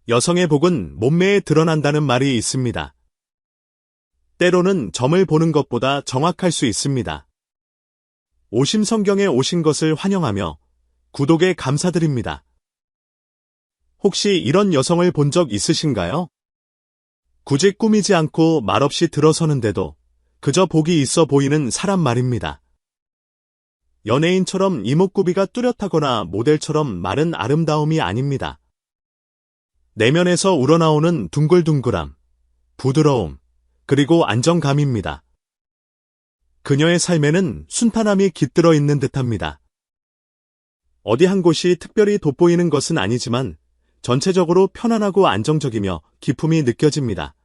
여성의 복은 몸매에 드러난다는 말이 있습니다. 때로는 점을 보는 것보다 정확할 수 있습니다. 오심성경에 오신 것을 환영하며 구독에 감사드립니다. 혹시 이런 여성을 본 적 있으신가요? 굳이 꾸미지 않고 말없이 들어서는데도 그저 복이 있어 보이는 사람 말입니다. 연예인처럼 이목구비가 뚜렷하거나 모델처럼 마른 아름다움이 아닙니다. 내면에서 우러나오는 둥글둥글함, 부드러움, 그리고 안정감입니다. 그녀의 삶에는 순탄함이 깃들어 있는 듯합니다. 어디 한 곳이 특별히 돋보이는 것은 아니지만 전체적으로 편안하고 안정적이며 기품이 느껴집니다.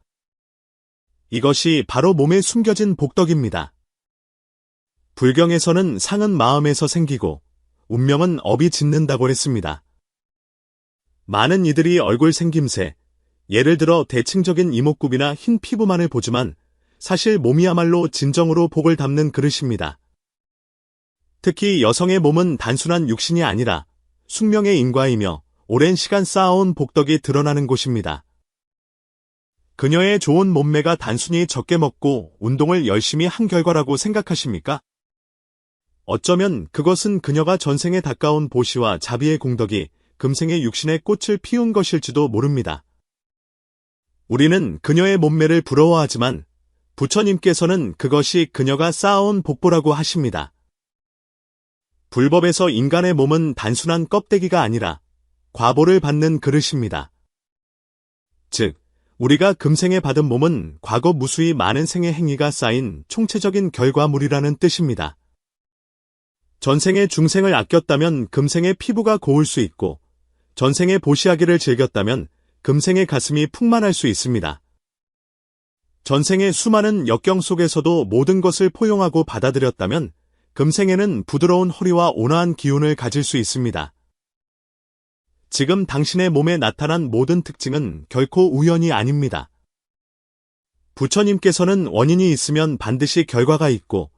이것이 바로 몸에 숨겨진 복덕입니다. 불경에서는 상은 마음에서 생기고 운명은 업이 짓는다고 했습니다. 많은 이들이 얼굴 생김새, 예를 들어 대칭적인 이목구비나 흰 피부만을 보지만 사실 몸이야말로 진정으로 복을 담는 그릇입니다. 특히 여성의 몸은 단순한 육신이 아니라 숙명의 인과이며 오랜 시간 쌓아온 복덕이 드러나는 곳입니다. 그녀의 좋은 몸매가 단순히 적게 먹고 운동을 열심히 한 결과라고 생각하십니까? 어쩌면 그것은 그녀가 전생에 닦아온 보시와 자비의 공덕이 금생의 육신의 꽃을 피운 것일지도 모릅니다. 우리는 그녀의 몸매를 부러워하지만 부처님께서는 그것이 그녀가 쌓아온 복보라고 하십니다. 불법에서 인간의 몸은 단순한 껍데기가 아니라 과보를 받는 그릇입니다. 즉, 우리가 금생에 받은 몸은 과거 무수히 많은 생의 행위가 쌓인 총체적인 결과물이라는 뜻입니다. 전생의 중생을 아꼈다면 금생의 피부가 고울 수 있고, 전생의 보시하기를 즐겼다면 금생의 가슴이 풍만할 수 있습니다. 전생의 수많은 역경 속에서도 모든 것을 포용하고 받아들였다면 금생에는 부드러운 허리와 온화한 기운을 가질 수 있습니다. 지금 당신의 몸에 나타난 모든 특징은 결코 우연이 아닙니다. 부처님께서는 원인이 있으면 반드시 결과가 있고,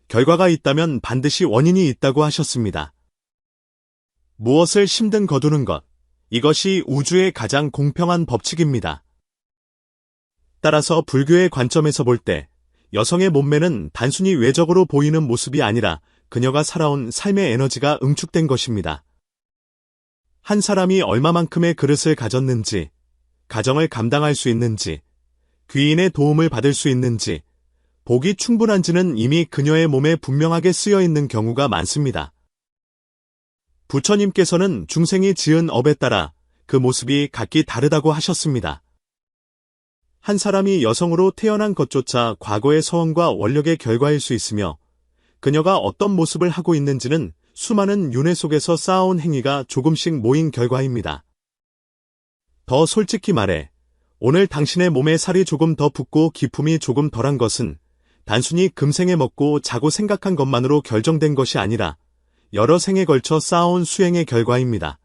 결과가 있다면 반드시 원인이 있다고 하셨습니다. 무엇을 심든 거두는 것, 이것이 우주의 가장 공평한 법칙입니다. 따라서 불교의 관점에서 볼 때 여성의 몸매는 단순히 외적으로 보이는 모습이 아니라 그녀가 살아온 삶의 에너지가 응축된 것입니다. 한 사람이 얼마만큼의 그릇을 가졌는지, 가정을 감당할 수 있는지, 귀인의 도움을 받을 수 있는지, 복이 충분한지는 이미 그녀의 몸에 분명하게 쓰여 있는 경우가 많습니다. 부처님께서는 중생이 지은 업에 따라 그 모습이 각기 다르다고 하셨습니다. 한 사람이 여성으로 태어난 것조차 과거의 서원과 원력의 결과일 수 있으며 그녀가 어떤 모습을 하고 있는지는 수많은 윤회 속에서 쌓아온 행위가 조금씩 모인 결과입니다. 더 솔직히 말해, 오늘 당신의 몸에 살이 조금 더 붙고 기품이 조금 덜한 것은 단순히 금생에 먹고 자고 생각한 것만으로 결정된 것이 아니라 여러 생에 걸쳐 쌓아온 수행의 결과입니다.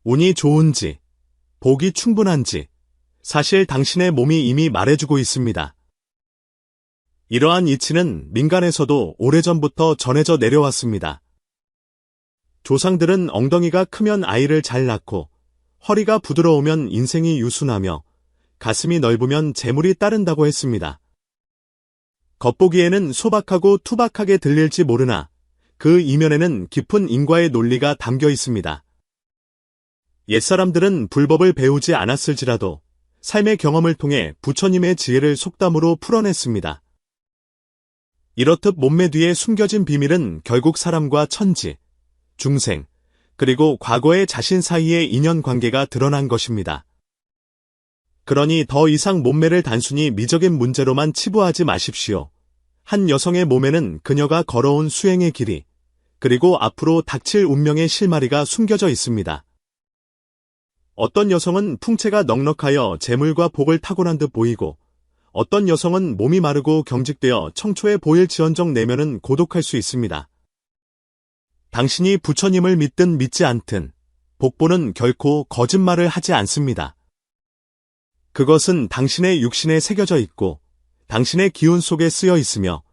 운이 좋은지, 복이 충분한지, 사실 당신의 몸이 이미 말해주고 있습니다. 이러한 이치는 민간에서도 오래전부터 전해져 내려왔습니다. 조상들은 엉덩이가 크면 아이를 잘 낳고, 허리가 부드러우면 인생이 유순하며, 가슴이 넓으면 재물이 따른다고 했습니다. 겉보기에는 소박하고 투박하게 들릴지 모르나 그 이면에는 깊은 인과의 논리가 담겨 있습니다. 옛사람들은 불법을 배우지 않았을지라도 삶의 경험을 통해 부처님의 지혜를 속담으로 풀어냈습니다. 이렇듯 몸매 뒤에 숨겨진 비밀은 결국 사람과 천지, 중생, 그리고 과거의 자신 사이의 인연관계가 드러난 것입니다. 그러니 더 이상 몸매를 단순히 미적인 문제로만 치부하지 마십시오. 한 여성의 몸에는 그녀가 걸어온 수행의 길이, 그리고 앞으로 닥칠 운명의 실마리가 숨겨져 있습니다. 어떤 여성은 풍채가 넉넉하여 재물과 복을 타고난 듯 보이고, 어떤 여성은 몸이 마르고 경직되어 청초해 보일지언정 내면은 고독할 수 있습니다. 당신이 부처님을 믿든 믿지 않든 복보는 결코 거짓말을 하지 않습니다. 그것은 당신의 육신에 새겨져 있고 당신의 기운 속에 쓰여 있으며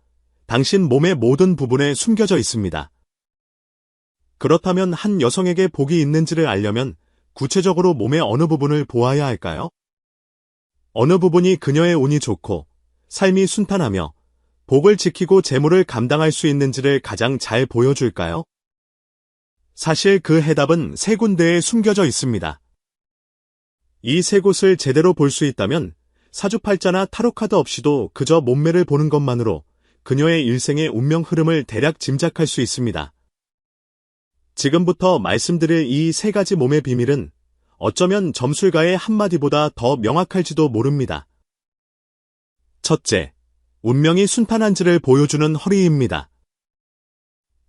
당신 몸의 모든 부분에 숨겨져 있습니다. 그렇다면 한 여성에게 복이 있는지를 알려면 구체적으로 몸의 어느 부분을 보아야 할까요? 어느 부분이 그녀의 운이 좋고 삶이 순탄하며 복을 지키고 재물을 감당할 수 있는지를 가장 잘 보여줄까요? 사실 그 해답은 세 군데에 숨겨져 있습니다. 이 세 곳을 제대로 볼 수 있다면 사주팔자나 타로카드 없이도 그저 몸매를 보는 것만으로 그녀의 일생의 운명 흐름을 대략 짐작할 수 있습니다. 지금부터 말씀드릴 이 세 가지 몸의 비밀은 어쩌면 점술가의 한마디보다 더 명확할지도 모릅니다. 첫째, 운명이 순탄한지를 보여주는 허리입니다.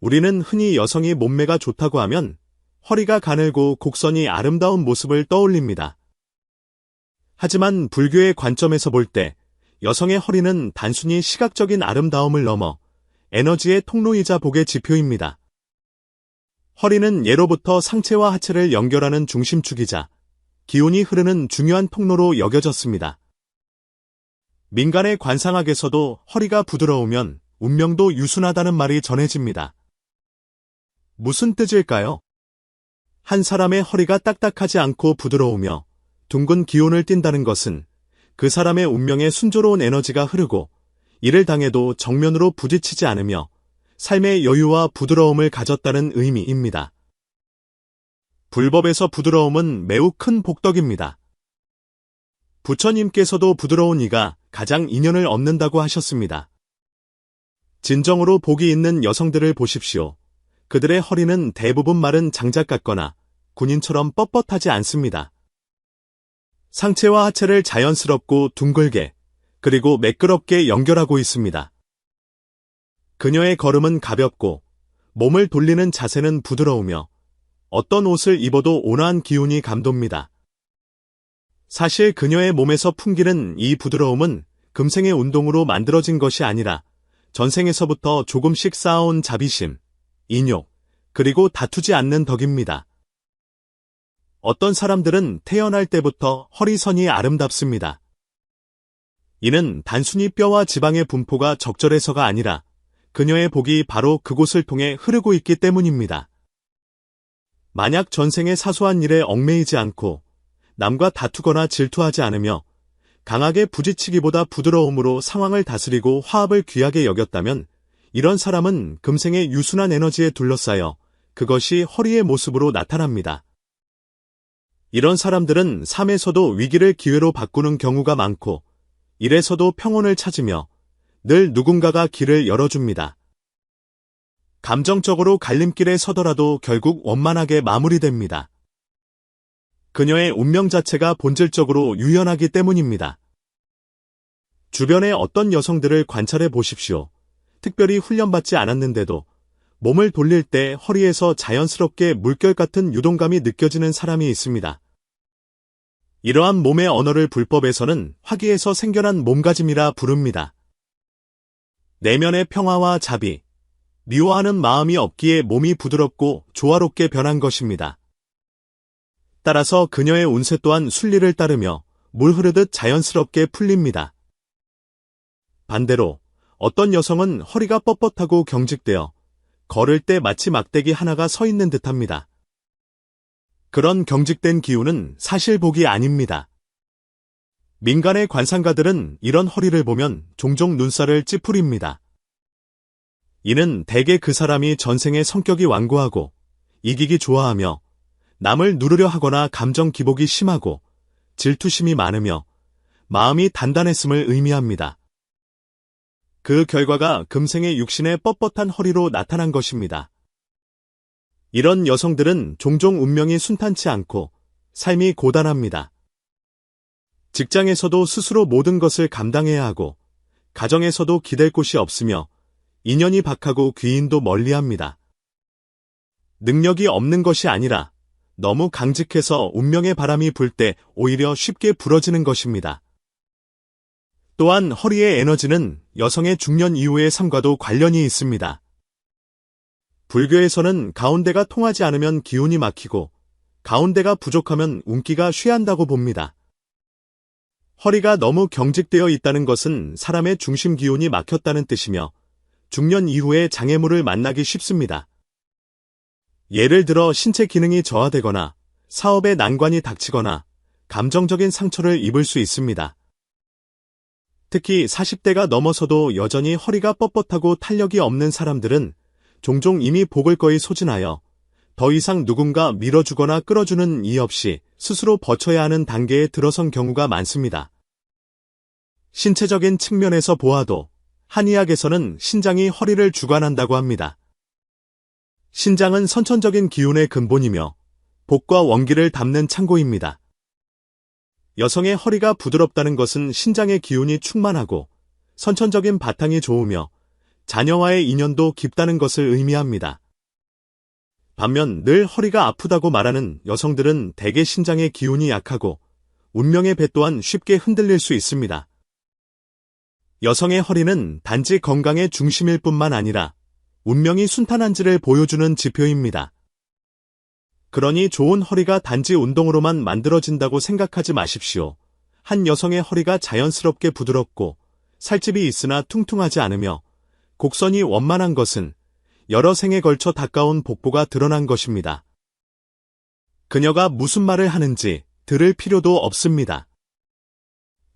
우리는 흔히 여성이 몸매가 좋다고 하면 허리가 가늘고 곡선이 아름다운 모습을 떠올립니다. 하지만 불교의 관점에서 볼 때 여성의 허리는 단순히 시각적인 아름다움을 넘어 에너지의 통로이자 복의 지표입니다. 허리는 예로부터 상체와 하체를 연결하는 중심축이자 기운이 흐르는 중요한 통로로 여겨졌습니다. 민간의 관상학에서도 허리가 부드러우면 운명도 유순하다는 말이 전해집니다. 무슨 뜻일까요? 한 사람의 허리가 딱딱하지 않고 부드러우며 둥근 기운을 띈다는 것은 그 사람의 운명에 순조로운 에너지가 흐르고 이를 당해도 정면으로 부딪히지 않으며 삶의 여유와 부드러움을 가졌다는 의미입니다. 불법에서 부드러움은 매우 큰 복덕입니다. 부처님께서도 부드러운 이가 가장 인연을 얻는다고 하셨습니다. 진정으로 복이 있는 여성들을 보십시오. 그들의 허리는 대부분 마른 장작 같거나 군인처럼 뻣뻣하지 않습니다. 상체와 하체를 자연스럽고 둥글게 그리고 매끄럽게 연결하고 있습니다. 그녀의 걸음은 가볍고 몸을 돌리는 자세는 부드러우며 어떤 옷을 입어도 온화한 기운이 감돕니다. 사실 그녀의 몸에서 풍기는 이 부드러움은 금생의 운동으로 만들어진 것이 아니라 전생에서부터 조금씩 쌓아온 자비심, 인욕, 그리고 다투지 않는 덕입니다. 어떤 사람들은 태어날 때부터 허리선이 아름답습니다. 이는 단순히 뼈와 지방의 분포가 적절해서가 아니라 그녀의 복이 바로 그곳을 통해 흐르고 있기 때문입니다. 만약 전생의 사소한 일에 얽매이지 않고 남과 다투거나 질투하지 않으며 강하게 부딪히기보다 부드러움으로 상황을 다스리고 화합을 귀하게 여겼다면 이런 사람은 금생의 유순한 에너지에 둘러싸여 그것이 허리의 모습으로 나타납니다. 이런 사람들은 삶에서도 위기를 기회로 바꾸는 경우가 많고 일에서도 평온을 찾으며 늘 누군가가 길을 열어줍니다. 감정적으로 갈림길에 서더라도 결국 원만하게 마무리됩니다. 그녀의 운명 자체가 본질적으로 유연하기 때문입니다. 주변의 어떤 여성들을 관찰해 보십시오. 특별히 훈련받지 않았는데도 몸을 돌릴 때 허리에서 자연스럽게 물결 같은 유동감이 느껴지는 사람이 있습니다. 이러한 몸의 언어를 불법에서는 화기에서 생겨난 몸가짐이라 부릅니다. 내면의 평화와 자비, 미워하는 마음이 없기에 몸이 부드럽고 조화롭게 변한 것입니다. 따라서 그녀의 운세 또한 순리를 따르며 물 흐르듯 자연스럽게 풀립니다. 반대로 어떤 여성은 허리가 뻣뻣하고 경직되어 걸을 때 마치 막대기 하나가 서 있는 듯합니다. 그런 경직된 기운은 사실 복이 아닙니다. 민간의 관상가들은 이런 허리를 보면 종종 눈살을 찌푸립니다. 이는 대개 그 사람이 전생에 성격이 완고하고 이기기 좋아하며 남을 누르려 하거나 감정 기복이 심하고 질투심이 많으며 마음이 단단했음을 의미합니다. 그 결과가 금생의 육신의 뻣뻣한 허리로 나타난 것입니다. 이런 여성들은 종종 운명이 순탄치 않고 삶이 고단합니다. 직장에서도 스스로 모든 것을 감당해야 하고 가정에서도 기댈 곳이 없으며 인연이 박하고 귀인도 멀리합니다. 능력이 없는 것이 아니라 너무 강직해서 운명의 바람이 불 때 오히려 쉽게 부러지는 것입니다. 또한 허리의 에너지는 여성의 중년 이후의 삶과도 관련이 있습니다. 불교에서는 가운데가 통하지 않으면 기운이 막히고 가운데가 부족하면 운기가 쇠한다고 봅니다. 허리가 너무 경직되어 있다는 것은 사람의 중심 기운이 막혔다는 뜻이며 중년 이후에 장애물을 만나기 쉽습니다. 예를 들어 신체 기능이 저하되거나 사업에 난관이 닥치거나 감정적인 상처를 입을 수 있습니다. 특히 40대가 넘어서도 여전히 허리가 뻣뻣하고 탄력이 없는 사람들은 종종 이미 복을 거의 소진하여 더 이상 누군가 밀어주거나 끌어주는 이 없이 스스로 버텨야 하는 단계에 들어선 경우가 많습니다. 신체적인 측면에서 보아도 한의학에서는 신장이 허리를 주관한다고 합니다. 신장은 선천적인 기운의 근본이며 복과 원기를 담는 창고입니다. 여성의 허리가 부드럽다는 것은 신장의 기운이 충만하고 선천적인 바탕이 좋으며 자녀와의 인연도 깊다는 것을 의미합니다. 반면 늘 허리가 아프다고 말하는 여성들은 대개 신장의 기운이 약하고 운명의 배 또한 쉽게 흔들릴 수 있습니다. 여성의 허리는 단지 건강의 중심일 뿐만 아니라 운명이 순탄한지를 보여주는 지표입니다. 그러니 좋은 허리가 단지 운동으로만 만들어진다고 생각하지 마십시오. 한 여성의 허리가 자연스럽게 부드럽고 살집이 있으나 퉁퉁하지 않으며 곡선이 원만한 것은 여러 생에 걸쳐 닦아온 복부가 드러난 것입니다. 그녀가 무슨 말을 하는지 들을 필요도 없습니다.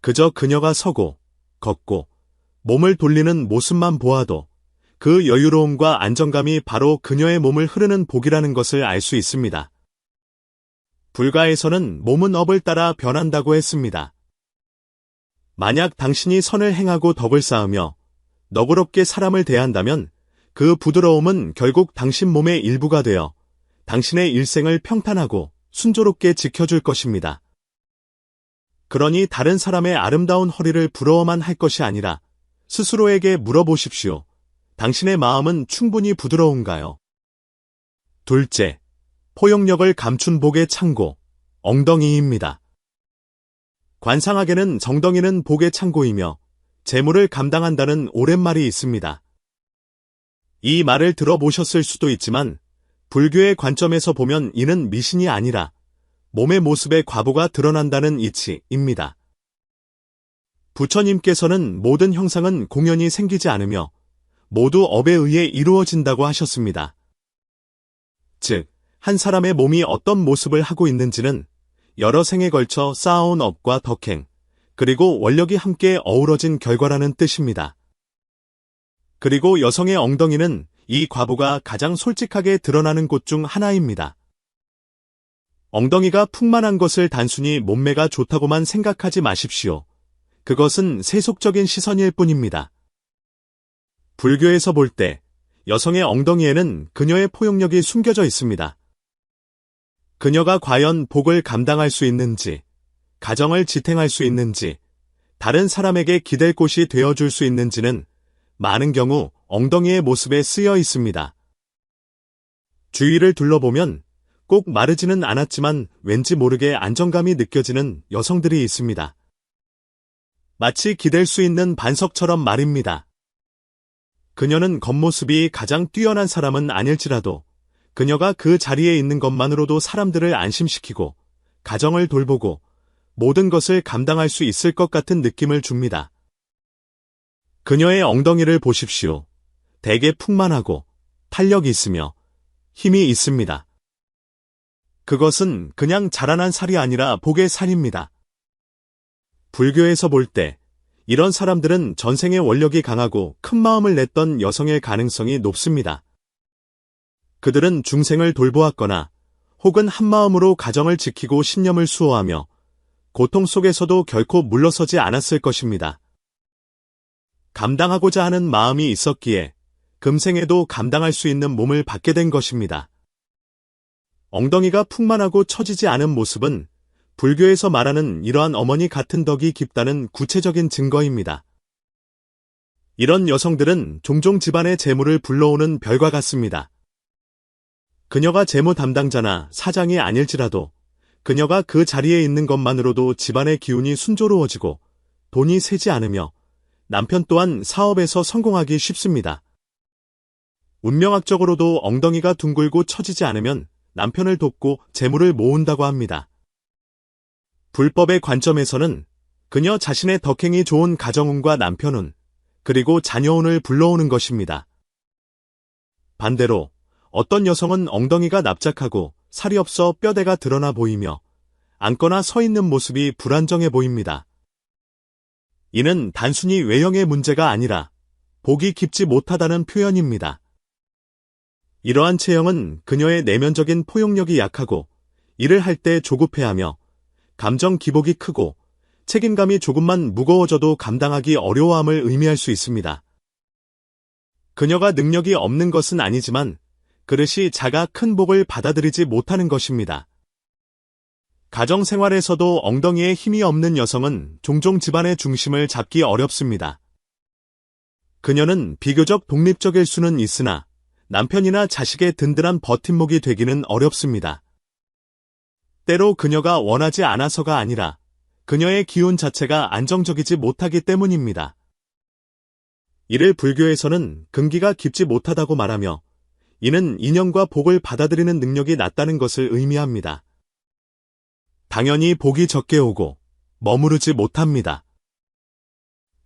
그저 그녀가 서고 걷고 몸을 돌리는 모습만 보아도 그 여유로움과 안정감이 바로 그녀의 몸을 흐르는 복이라는 것을 알 수 있습니다. 불가에서는 몸은 업을 따라 변한다고 했습니다. 만약 당신이 선을 행하고 덕을 쌓으며 너그럽게 사람을 대한다면 그 부드러움은 결국 당신 몸의 일부가 되어 당신의 일생을 평탄하고 순조롭게 지켜줄 것입니다. 그러니 다른 사람의 아름다운 허리를 부러워만 할 것이 아니라 스스로에게 물어보십시오. 당신의 마음은 충분히 부드러운가요? 둘째, 포용력을 감춘 복의 창고, 엉덩이입니다. 관상학에는 정덩이는 복의 창고이며 재물을 감당한다는 오랜 말이 있습니다. 이 말을 들어보셨을 수도 있지만 불교의 관점에서 보면 이는 미신이 아니라 몸의 모습에 과보가 드러난다는 이치입니다. 부처님께서는 모든 형상은 공연히 생기지 않으며 모두 업에 의해 이루어진다고 하셨습니다. 즉, 한 사람의 몸이 어떤 모습을 하고 있는지는 여러 생에 걸쳐 쌓아온 업과 덕행, 그리고 원력이 함께 어우러진 결과라는 뜻입니다. 그리고 여성의 엉덩이는 이 과보가 가장 솔직하게 드러나는 곳 중 하나입니다. 엉덩이가 풍만한 것을 단순히 몸매가 좋다고만 생각하지 마십시오. 그것은 세속적인 시선일 뿐입니다. 불교에서 볼 때 여성의 엉덩이에는 그녀의 포용력이 숨겨져 있습니다. 그녀가 과연 복을 감당할 수 있는지, 가정을 지탱할 수 있는지, 다른 사람에게 기댈 곳이 되어줄 수 있는지는 많은 경우 엉덩이의 모습에 쓰여 있습니다. 주위를 둘러보면 꼭 마르지는 않았지만 왠지 모르게 안정감이 느껴지는 여성들이 있습니다. 마치 기댈 수 있는 반석처럼 말입니다. 그녀는 겉모습이 가장 뛰어난 사람은 아닐지라도 그녀가 그 자리에 있는 것만으로도 사람들을 안심시키고 가정을 돌보고 모든 것을 감당할 수 있을 것 같은 느낌을 줍니다. 그녀의 엉덩이를 보십시오. 되게 풍만하고 탄력이 있으며 힘이 있습니다. 그것은 그냥 자라난 살이 아니라 복의 살입니다. 불교에서 볼 때 이런 사람들은 전생의 원력이 강하고 큰 마음을 냈던 여성일 가능성이 높습니다. 그들은 중생을 돌보았거나 혹은 한마음으로 가정을 지키고 신념을 수호하며 고통 속에서도 결코 물러서지 않았을 것입니다. 감당하고자 하는 마음이 있었기에 금생에도 감당할 수 있는 몸을 받게 된 것입니다. 엉덩이가 풍만하고 처지지 않은 모습은 불교에서 말하는 이러한 어머니 같은 덕이 깊다는 구체적인 증거입니다. 이런 여성들은 종종 집안의 재물을 불러오는 별과 같습니다. 그녀가 재무 담당자나 사장이 아닐지라도 그녀가 그 자리에 있는 것만으로도 집안의 기운이 순조로워지고 돈이 새지 않으며 남편 또한 사업에서 성공하기 쉽습니다. 운명학적으로도 엉덩이가 둥글고 처지지 않으면 남편을 돕고 재물을 모은다고 합니다. 불법의 관점에서는 그녀 자신의 덕행이 좋은 가정운과 남편운, 그리고 자녀운을 불러오는 것입니다. 반대로 어떤 여성은 엉덩이가 납작하고 살이 없어 뼈대가 드러나 보이며 앉거나 서 있는 모습이 불안정해 보입니다. 이는 단순히 외형의 문제가 아니라 복이 깊지 못하다는 표현입니다. 이러한 체형은 그녀의 내면적인 포용력이 약하고 일을 할 때 조급해하며 감정 기복이 크고 책임감이 조금만 무거워져도 감당하기 어려워함을 의미할 수 있습니다. 그녀가 능력이 없는 것은 아니지만 그릇이 작아 큰 복을 받아들이지 못하는 것입니다. 가정생활에서도 엉덩이에 힘이 없는 여성은 종종 집안의 중심을 잡기 어렵습니다. 그녀는 비교적 독립적일 수는 있으나 남편이나 자식의 든든한 버팀목이 되기는 어렵습니다. 때로 그녀가 원하지 않아서가 아니라 그녀의 기운 자체가 안정적이지 못하기 때문입니다. 이를 불교에서는 근기가 깊지 못하다고 말하며 이는 인연과 복을 받아들이는 능력이 낮다는 것을 의미합니다. 당연히 복이 적게 오고 머무르지 못합니다.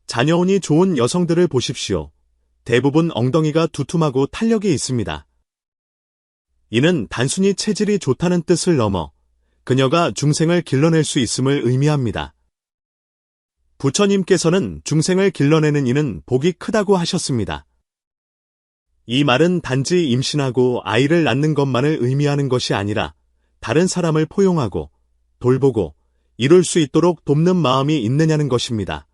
자녀운이 좋은 여성들을 보십시오. 대부분 엉덩이가 두툼하고 탄력이 있습니다. 이는 단순히 체질이 좋다는 뜻을 넘어 그녀가 중생을 길러낼 수 있음을 의미합니다. 부처님께서는 중생을 길러내는 이는 복이 크다고 하셨습니다. 이 말은 단지 임신하고 아이를 낳는 것만을 의미하는 것이 아니라 다른 사람을 포용하고 돌보고 이룰 수 있도록 돕는 마음이 있느냐는 것입니다.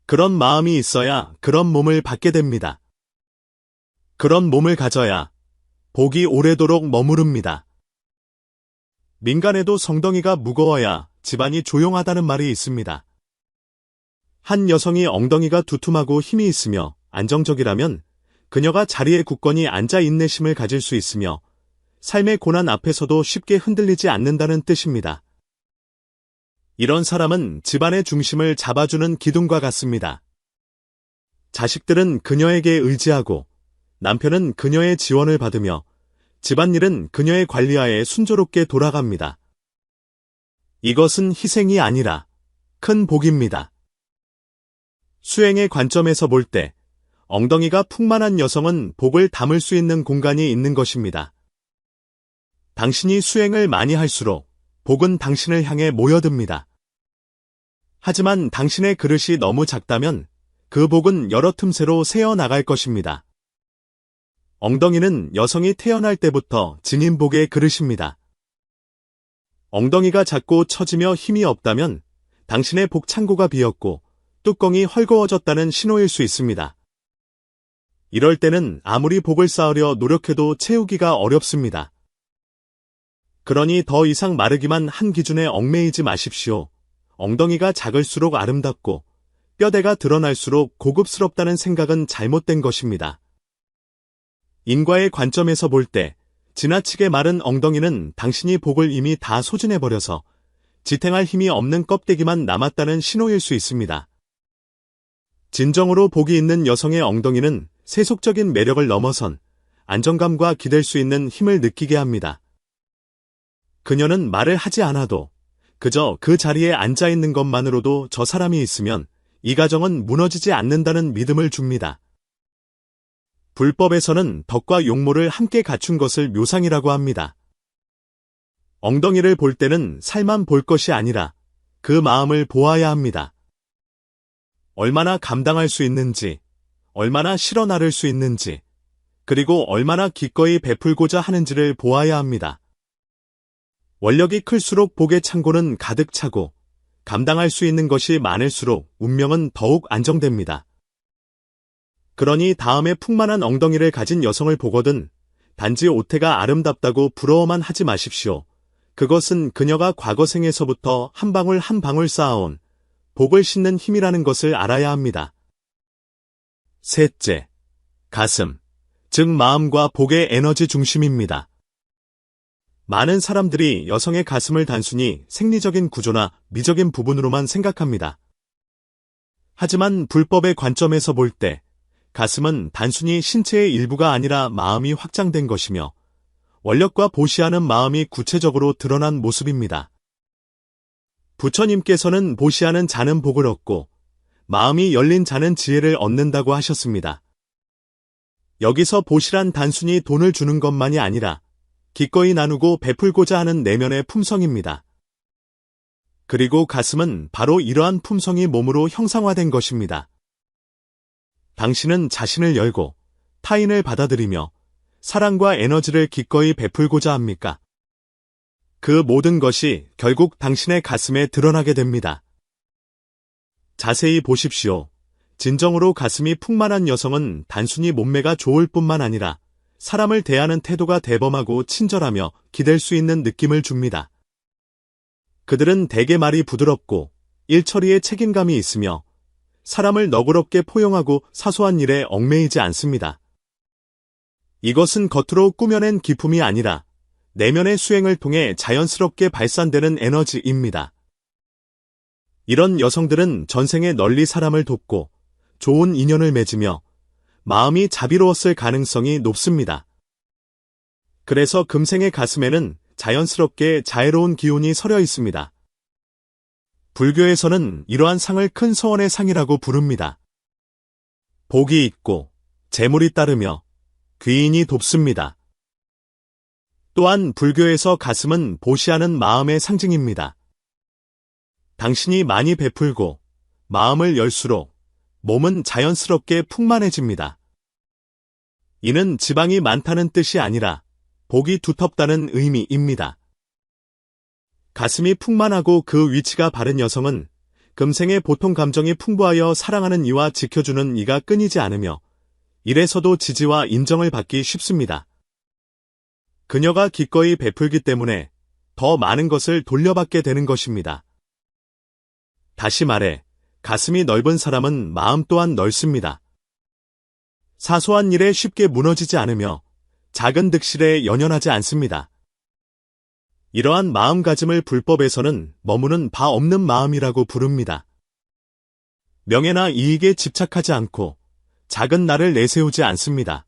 그런 마음이 있어야 그런 몸을 받게 됩니다. 그런 몸을 가져야 복이 오래도록 머무릅니다. 민간에도 성덩이가 무거워야 집안이 조용하다는 말이 있습니다. 한 여성이 엉덩이가 두툼하고 힘이 있으며 안정적이라면 그녀가 자리에 굳건히 앉아 인내심을 가질 수 있으며 삶의 고난 앞에서도 쉽게 흔들리지 않는다는 뜻입니다. 이런 사람은 집안의 중심을 잡아주는 기둥과 같습니다. 자식들은 그녀에게 의지하고 남편은 그녀의 지원을 받으며 집안일은 그녀의 관리하에 순조롭게 돌아갑니다. 이것은 희생이 아니라 큰 복입니다. 수행의 관점에서 볼 때 엉덩이가 풍만한 여성은 복을 담을 수 있는 공간이 있는 것입니다. 당신이 수행을 많이 할수록 복은 당신을 향해 모여듭니다. 하지만 당신의 그릇이 너무 작다면 그 복은 여러 틈새로 새어나갈 것입니다. 엉덩이는 여성이 태어날 때부터 지닌 복의 그릇입니다. 엉덩이가 작고 처지며 힘이 없다면 당신의 복 창고가 비었고 뚜껑이 헐거워졌다는 신호일 수 있습니다. 이럴 때는 아무리 복을 쌓으려 노력해도 채우기가 어렵습니다. 그러니 더 이상 마르기만 한 기준에 얽매이지 마십시오. 엉덩이가 작을수록 아름답고 뼈대가 드러날수록 고급스럽다는 생각은 잘못된 것입니다. 인과의 관점에서 볼 때 지나치게 마른 엉덩이는 당신이 복을 이미 다 소진해버려서 지탱할 힘이 없는 껍데기만 남았다는 신호일 수 있습니다. 진정으로 복이 있는 여성의 엉덩이는 세속적인 매력을 넘어선 안정감과 기댈 수 있는 힘을 느끼게 합니다. 그녀는 말을 하지 않아도 그저 그 자리에 앉아있는 것만으로도 저 사람이 있으면 이 가정은 무너지지 않는다는 믿음을 줍니다. 불법에서는 덕과 용모를 함께 갖춘 것을 묘상이라고 합니다. 엉덩이를 볼 때는 살만 볼 것이 아니라 그 마음을 보아야 합니다. 얼마나 감당할 수 있는지, 얼마나 실어 나를 수 있는지, 그리고 얼마나 기꺼이 베풀고자 하는지를 보아야 합니다. 원력이 클수록 복의 창고는 가득 차고 감당할 수 있는 것이 많을수록 운명은 더욱 안정됩니다. 그러니 다음에 풍만한 엉덩이를 가진 여성을 보거든 단지 오태가 아름답다고 부러워만 하지 마십시오. 그것은 그녀가 과거 생에서부터 한 방울 한 방울 쌓아온 복을 싣는 힘이라는 것을 알아야 합니다. 셋째, 가슴, 즉 마음과 복의 에너지 중심입니다. 많은 사람들이 여성의 가슴을 단순히 생리적인 구조나 미적인 부분으로만 생각합니다. 하지만 불법의 관점에서 볼 때 가슴은 단순히 신체의 일부가 아니라 마음이 확장된 것이며 원력과 보시하는 마음이 구체적으로 드러난 모습입니다. 부처님께서는 보시하는 자는 복을 얻고 마음이 열린 자는 지혜를 얻는다고 하셨습니다. 여기서 보시란 단순히 돈을 주는 것만이 아니라 기꺼이 나누고 베풀고자 하는 내면의 품성입니다. 그리고 가슴은 바로 이러한 품성이 몸으로 형상화된 것입니다. 당신은 자신을 열고 타인을 받아들이며 사랑과 에너지를 기꺼이 베풀고자 합니까? 그 모든 것이 결국 당신의 가슴에 드러나게 됩니다. 자세히 보십시오. 진정으로 가슴이 풍만한 여성은 단순히 몸매가 좋을 뿐만 아니라 사람을 대하는 태도가 대범하고 친절하며 기댈 수 있는 느낌을 줍니다. 그들은 대개 말이 부드럽고 일처리에 책임감이 있으며 사람을 너그럽게 포용하고 사소한 일에 얽매이지 않습니다. 이것은 겉으로 꾸며낸 기품이 아니라 내면의 수행을 통해 자연스럽게 발산되는 에너지입니다. 이런 여성들은 전생에 널리 사람을 돕고 좋은 인연을 맺으며 마음이 자비로웠을 가능성이 높습니다. 그래서 금생의 가슴에는 자연스럽게 자애로운 기운이 서려 있습니다. 불교에서는 이러한 상을 큰 서원의 상이라고 부릅니다. 복이 있고 재물이 따르며 귀인이 돕습니다. 또한 불교에서 가슴은 보시하는 마음의 상징입니다. 당신이 많이 베풀고 마음을 열수록 몸은 자연스럽게 풍만해집니다. 이는 지방이 많다는 뜻이 아니라 복이 두텁다는 의미입니다. 가슴이 풍만하고 그 위치가 바른 여성은 금생에 보통 감정이 풍부하여 사랑하는 이와 지켜주는 이가 끊이지 않으며 일에서도 지지와 인정을 받기 쉽습니다. 그녀가 기꺼이 베풀기 때문에 더 많은 것을 돌려받게 되는 것입니다. 다시 말해 가슴이 넓은 사람은 마음 또한 넓습니다. 사소한 일에 쉽게 무너지지 않으며 작은 득실에 연연하지 않습니다. 이러한 마음가짐을 불법에서는 머무는 바 없는 마음이라고 부릅니다. 명예나 이익에 집착하지 않고 작은 나를 내세우지 않습니다.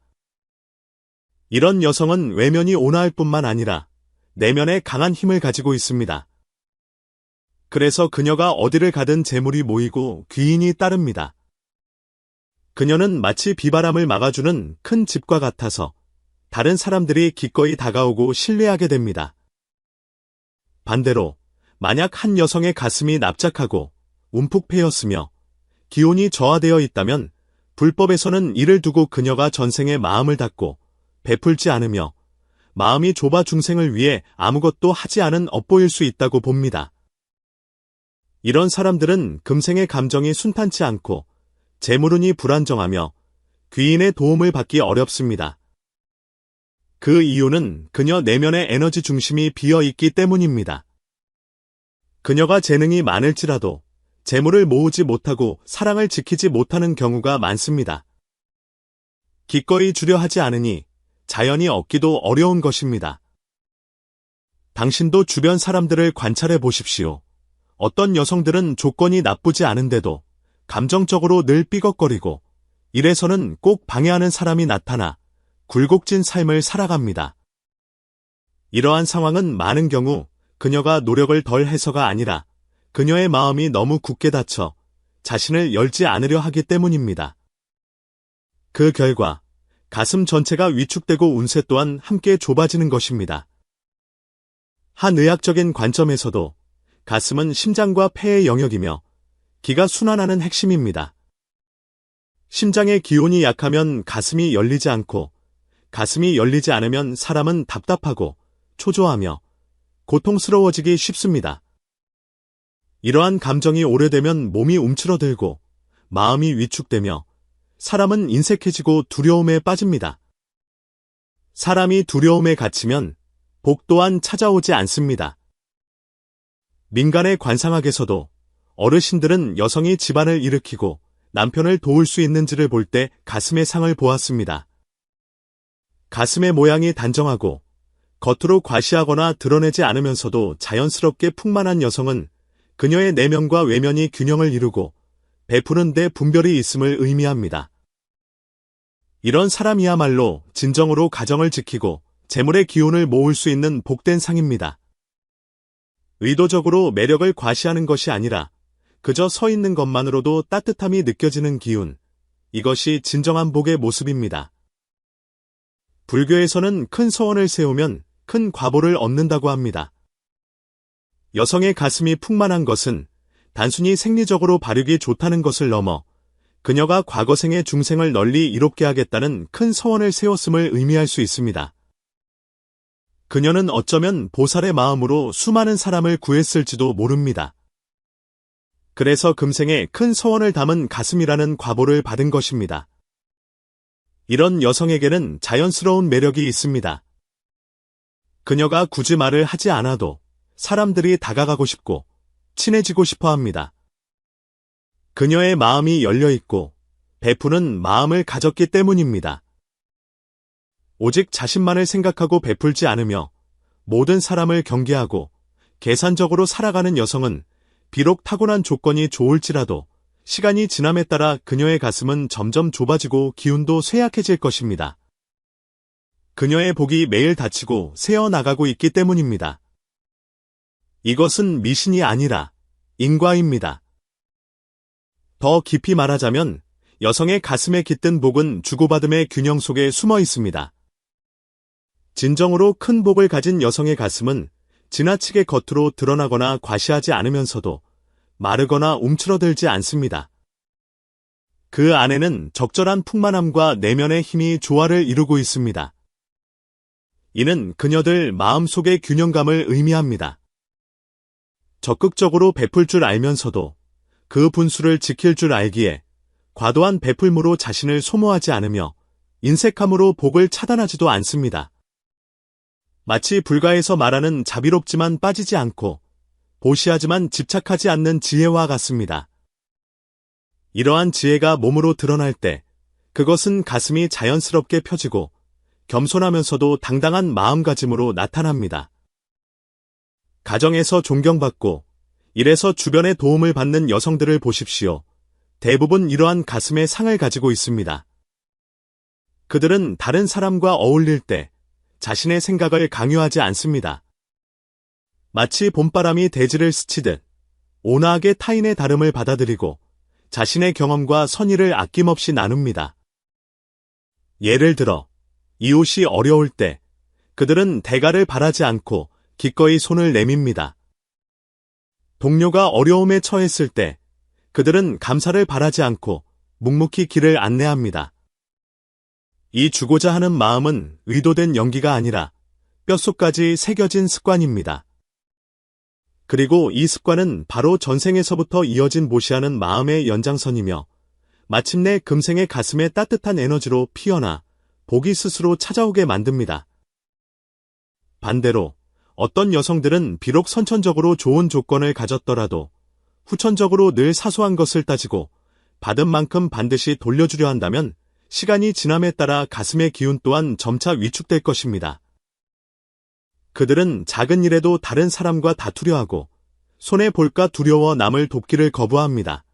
이런 여성은 외면이 온화할 뿐만 아니라 내면에 강한 힘을 가지고 있습니다. 그래서 그녀가 어디를 가든 재물이 모이고 귀인이 따릅니다. 그녀는 마치 비바람을 막아주는 큰 집과 같아서 다른 사람들이 기꺼이 다가오고 신뢰하게 됩니다. 반대로 만약 한 여성의 가슴이 납작하고 움푹 패였으며 기운이 저하되어 있다면 불법에서는 이를 두고 그녀가 전생에 마음을 닫고 베풀지 않으며 마음이 좁아 중생을 위해 아무것도 하지 않은 업보일 수 있다고 봅니다. 이런 사람들은 금생의 감정이 순탄치 않고 재물운이 불안정하며 귀인의 도움을 받기 어렵습니다. 그 이유는 그녀 내면의 에너지 중심이 비어있기 때문입니다. 그녀가 재능이 많을지라도 재물을 모으지 못하고 사랑을 지키지 못하는 경우가 많습니다. 기꺼이 주려 하지 않으니 자연히 얻기도 어려운 것입니다. 당신도 주변 사람들을 관찰해 보십시오. 어떤 여성들은 조건이 나쁘지 않은데도 감정적으로 늘 삐걱거리고 일에서는 꼭 방해하는 사람이 나타나 굴곡진 삶을 살아갑니다. 이러한 상황은 많은 경우 그녀가 노력을 덜 해서가 아니라 그녀의 마음이 너무 굳게 닫혀 자신을 열지 않으려 하기 때문입니다. 그 결과 가슴 전체가 위축되고 운세 또한 함께 좁아지는 것입니다. 한 의학적인 관점에서도 가슴은 심장과 폐의 영역이며 기가 순환하는 핵심입니다. 심장의 기운이 약하면 가슴이 열리지 않고 가슴이 열리지 않으면 사람은 답답하고 초조하며 고통스러워지기 쉽습니다. 이러한 감정이 오래되면 몸이 움츠러들고 마음이 위축되며 사람은 인색해지고 두려움에 빠집니다. 사람이 두려움에 갇히면 복 또한 찾아오지 않습니다. 민간의 관상학에서도 어르신들은 여성이 집안을 일으키고 남편을 도울 수 있는지를 볼 때 가슴의 상을 보았습니다. 가슴의 모양이 단정하고 겉으로 과시하거나 드러내지 않으면서도 자연스럽게 풍만한 여성은 그녀의 내면과 외면이 균형을 이루고 베푸는 데 분별이 있음을 의미합니다. 이런 사람이야말로 진정으로 가정을 지키고 재물의 기운을 모을 수 있는 복된 상입니다. 의도적으로 매력을 과시하는 것이 아니라 그저 서 있는 것만으로도 따뜻함이 느껴지는 기운, 이것이 진정한 복의 모습입니다. 불교에서는 큰 서원을 세우면 큰 과보를 얻는다고 합니다. 여성의 가슴이 풍만한 것은 단순히 생리적으로 발육이 좋다는 것을 넘어 그녀가 과거생의 중생을 널리 이롭게 하겠다는 큰 서원을 세웠음을 의미할 수 있습니다. 그녀는 어쩌면 보살의 마음으로 수많은 사람을 구했을지도 모릅니다. 그래서 금생에 큰 서원을 담은 가슴이라는 과보를 받은 것입니다. 이런 여성에게는 자연스러운 매력이 있습니다. 그녀가 굳이 말을 하지 않아도 사람들이 다가가고 싶고 친해지고 싶어 합니다. 그녀의 마음이 열려있고 베푸는 마음을 가졌기 때문입니다. 오직 자신만을 생각하고 베풀지 않으며 모든 사람을 경계하고 계산적으로 살아가는 여성은 비록 타고난 조건이 좋을지라도 시간이 지남에 따라 그녀의 가슴은 점점 좁아지고 기운도 쇠약해질 것입니다. 그녀의 복이 매일 닫히고 새어나가고 있기 때문입니다. 이것은 미신이 아니라 인과입니다. 더 깊이 말하자면 여성의 가슴에 깃든 복은 주고받음의 균형 속에 숨어 있습니다. 진정으로 큰 복을 가진 여성의 가슴은 지나치게 겉으로 드러나거나 과시하지 않으면서도 마르거나 움츠러들지 않습니다. 그 안에는 적절한 풍만함과 내면의 힘이 조화를 이루고 있습니다. 이는 그녀들 마음속의 균형감을 의미합니다. 적극적으로 베풀 줄 알면서도 그 분수를 지킬 줄 알기에 과도한 베풀므로 자신을 소모하지 않으며 인색함으로 복을 차단하지도 않습니다. 마치 불가에서 말하는 자비롭지만 빠지지 않고 보시하지만 집착하지 않는 지혜와 같습니다. 이러한 지혜가 몸으로 드러날 때 그것은 가슴이 자연스럽게 펴지고 겸손하면서도 당당한 마음가짐으로 나타납니다. 가정에서 존경받고 일에서 주변의 도움을 받는 여성들을 보십시오. 대부분 이러한 가슴의 상을 가지고 있습니다. 그들은 다른 사람과 어울릴 때 자신의 생각을 강요하지 않습니다. 마치 봄바람이 대지를 스치듯 온화하게 타인의 다름을 받아들이고 자신의 경험과 선의를 아낌없이 나눕니다. 예를 들어 이웃이 어려울 때 그들은 대가를 바라지 않고 기꺼이 손을 내밉니다. 동료가 어려움에 처했을 때 그들은 감사를 바라지 않고 묵묵히 길을 안내합니다. 이 주고자 하는 마음은 의도된 연기가 아니라 뼛속까지 새겨진 습관입니다. 그리고 이 습관은 바로 전생에서부터 이어진 모시하는 마음의 연장선이며 마침내 금생의 가슴에 따뜻한 에너지로 피어나 복이 스스로 찾아오게 만듭니다. 반대로 어떤 여성들은 비록 선천적으로 좋은 조건을 가졌더라도 후천적으로 늘 사소한 것을 따지고 받은 만큼 반드시 돌려주려 한다면 시간이 지남에 따라 가슴의 기운 또한 점차 위축될 것입니다. 그들은 작은 일에도 다른 사람과 다투려 하고 손해볼까 두려워 남을 돕기를 거부합니다.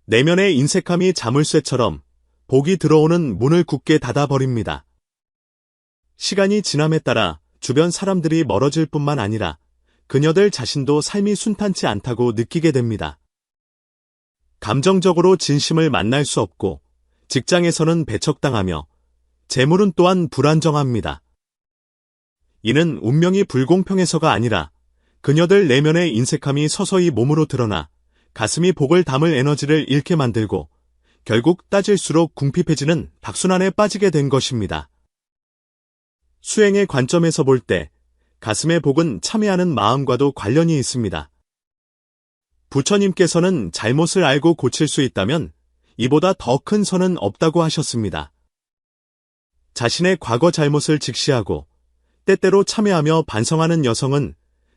내면의 인색함이 자물쇠처럼 복이 들어오는 문을 굳게 닫아버립니다. 시간이 지남에 따라 주변 사람들이 멀어질 뿐만 아니라 그녀들 자신도 삶이 순탄치 않다고 느끼게 됩니다. 감정적으로 진심을 만날 수 없고 직장에서는 배척당하며 재물은 또한 불안정합니다. 이는 운명이 불공평해서가 아니라 그녀들 내면의 인색함이 서서히 몸으로 드러나 가슴이 복을 담을 에너지를 잃게 만들고 결국 따질수록 궁핍해지는 악순환에 빠지게 된 것입니다. 수행의 관점에서 볼 때 가슴의 복은 참회하는 마음과도 관련이 있습니다. 부처님께서는 잘못을 알고 고칠 수 있다면 이보다 더 큰 선은 없다고 하셨습니다. 자신의 과거 잘못을 직시하고 때때로 참회하며 반성하는 여성은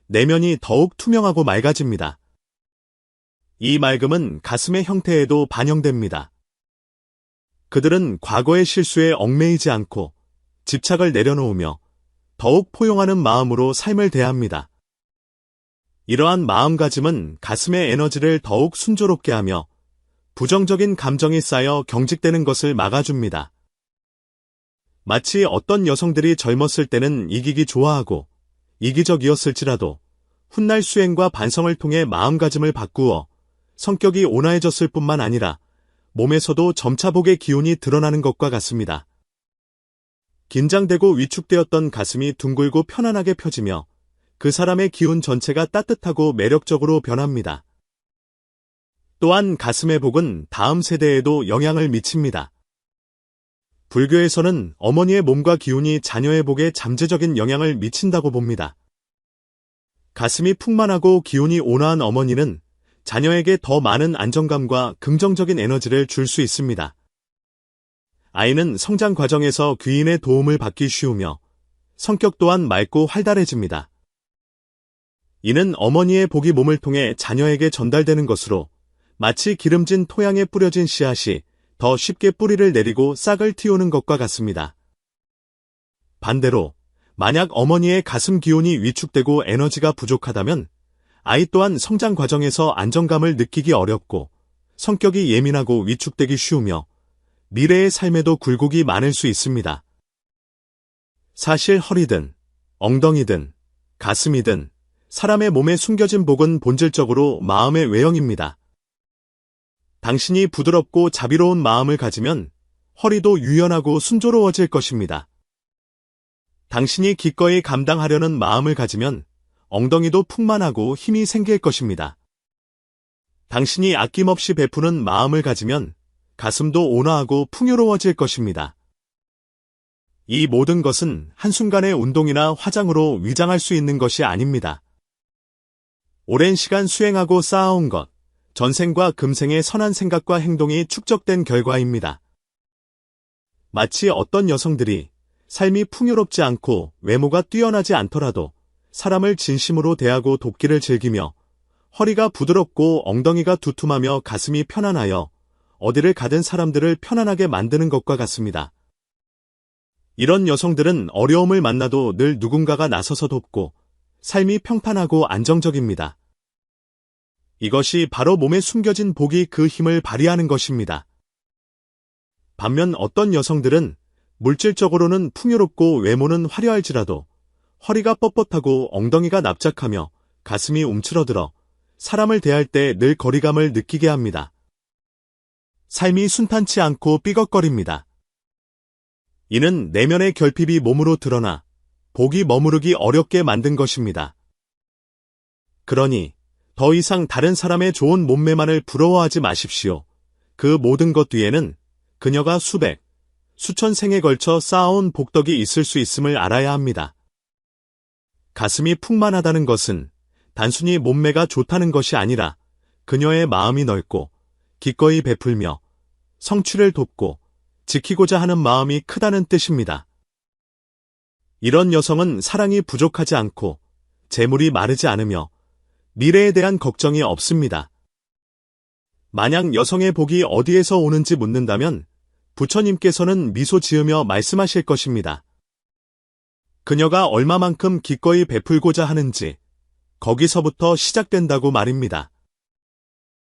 내면이 더욱 투명하고 맑아집니다. 이 맑음은 가슴의 형태에도 반영됩니다. 그들은 과거의 실수에 얽매이지 않고 집착을 내려놓으며 더욱 포용하는 마음으로 삶을 대합니다. 이러한 마음가짐은 가슴의 에너지를 더욱 순조롭게 하며 부정적인 감정이 쌓여 경직되는 것을 막아줍니다. 마치 어떤 여성들이 젊었을 때는 이기기 좋아하고 이기적이었을지라도 훗날 수행과 반성을 통해 마음가짐을 바꾸어 성격이 온화해졌을 뿐만 아니라 몸에서도 점차 복의 기운이 드러나는 것과 같습니다. 긴장되고 위축되었던 가슴이 둥글고 편안하게 펴지며 그 사람의 기운 전체가 따뜻하고 매력적으로 변합니다. 또한 가슴의 복은 다음 세대에도 영향을 미칩니다. 불교에서는 어머니의 몸과 기운이 자녀의 복에 잠재적인 영향을 미친다고 봅니다. 가슴이 풍만하고 기운이 온화한 어머니는 자녀에게 더 많은 안정감과 긍정적인 에너지를 줄 수 있습니다. 아이는 성장 과정에서 귀인의 도움을 받기 쉬우며 성격 또한 맑고 활달해집니다. 이는 어머니의 복이 몸을 통해 자녀에게 전달되는 것으로 마치 기름진 토양에 뿌려진 씨앗이 더 쉽게 뿌리를 내리고 싹을 틔우는 것과 같습니다. 반대로 만약 어머니의 가슴 기운이 위축되고 에너지가 부족하다면 아이 또한 성장 과정에서 안정감을 느끼기 어렵고 성격이 예민하고 위축되기 쉬우며 미래의 삶에도 굴곡이 많을 수 있습니다. 사실 허리든 엉덩이든 가슴이든 사람의 몸에 숨겨진 복은 본질적으로 마음의 외형입니다. 당신이 부드럽고 자비로운 마음을 가지면 허리도 유연하고 순조로워질 것입니다. 당신이 기꺼이 감당하려는 마음을 가지면 엉덩이도 풍만하고 힘이 생길 것입니다. 당신이 아낌없이 베푸는 마음을 가지면 가슴도 온화하고 풍요로워질 것입니다. 이 모든 것은 한순간의 운동이나 화장으로 위장할 수 있는 것이 아닙니다. 오랜 시간 수행하고 쌓아온 것, 전생과 금생의 선한 생각과 행동이 축적된 결과입니다. 마치 어떤 여성들이 삶이 풍요롭지 않고 외모가 뛰어나지 않더라도 사람을 진심으로 대하고 돕기를 즐기며 허리가 부드럽고 엉덩이가 두툼하며 가슴이 편안하여 어디를 가든 사람들을 편안하게 만드는 것과 같습니다. 이런 여성들은 어려움을 만나도 늘 누군가가 나서서 돕고 삶이 평탄하고 안정적입니다. 이것이 바로 몸에 숨겨진 복이 그 힘을 발휘하는 것입니다. 반면 어떤 여성들은 물질적으로는 풍요롭고 외모는 화려할지라도 허리가 뻣뻣하고 엉덩이가 납작하며 가슴이 움츠러들어 사람을 대할 때 늘 거리감을 느끼게 합니다. 삶이 순탄치 않고 삐걱거립니다. 이는 내면의 결핍이 몸으로 드러나 복이 머무르기 어렵게 만든 것입니다. 그러니 더 이상 다른 사람의 좋은 몸매만을 부러워하지 마십시오. 그 모든 것 뒤에는 그녀가 수백, 수천 생에 걸쳐 쌓아온 복덕이 있을 수 있음을 알아야 합니다. 가슴이 풍만하다는 것은 단순히 몸매가 좋다는 것이 아니라 그녀의 마음이 넓고 기꺼이 베풀며 성취를 돕고 지키고자 하는 마음이 크다는 뜻입니다. 이런 여성은 사랑이 부족하지 않고 재물이 마르지 않으며 미래에 대한 걱정이 없습니다. 만약 여성의 복이 어디에서 오는지 묻는다면 부처님께서는 미소 지으며 말씀하실 것입니다. 그녀가 얼마만큼 기꺼이 베풀고자 하는지 거기서부터 시작된다고 말입니다.